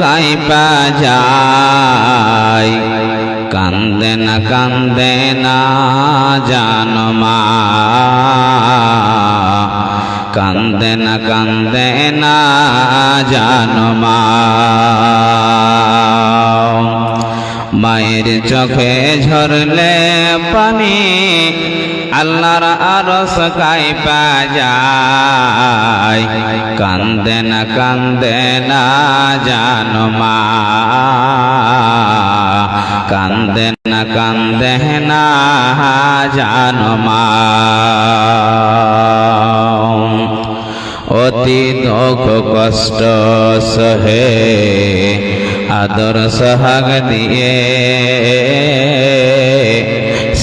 কাইপা যায়, কান্দে না জানো মা, কান্দে না জানো মা। মায়ের চোখে ঝরলে পানি আল্লাহর আরশ কাইপা যায়, কান্দে না জানো মা, কান্দে না জানো মা। অতি দুঃখ কষ্ট সহে আদর সোহাগ দিয়ে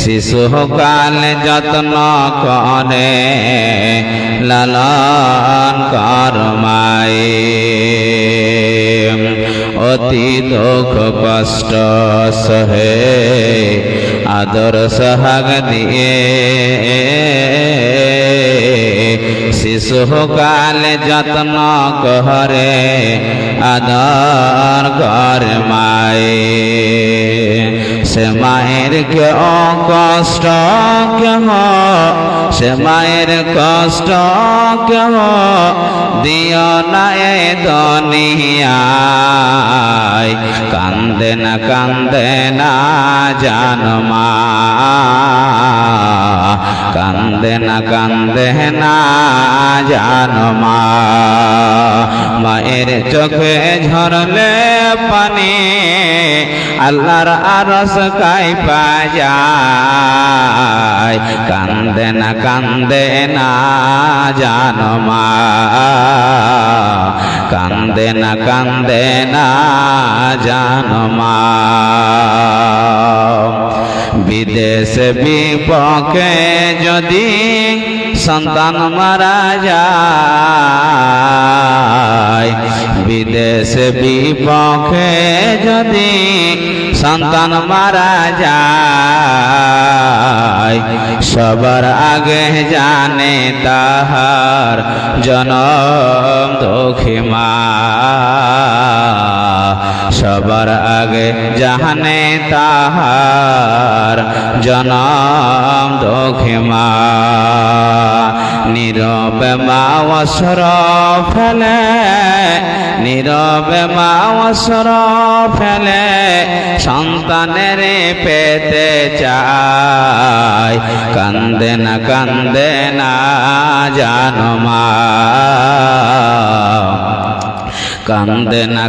শিশুকাল যত্ন করে লালন কর মায়ে। অতি দুঃখ কষ্ট সহে আদর সোহাগ দিয়ে শিশুকাল যত্ন করে আদর করে মায়ে। সে মায়ের কেউ কষ্ট কেহ, সে মায়ের কষ্ট কেহ দিও না এ দুনিয়ায়, কান্দে না জানো মা, কান্দে না জানো মা। মায়ের চোখে ঝরলে পানি আল্লাহর আরশ কাইপা যায়, কান্দে না জানো মা, কান্দে না জানো মা। বিদেশ বিপক্ষে যদি সন্তান মারা যায়, বিদেশ বিপক্ষে যদি সন্তান মারা যায়, সবার আগে জানে তাহার জনম দুঃখী মা, সবার আগে জানে তাহার জনম দুঃখী মা। নীরবে মা অশ্র ফেলে, নীরবে মা অশ্র ফেলে সন্তানের পেতে চায়, কান্দে না জানো মা, কান্দে না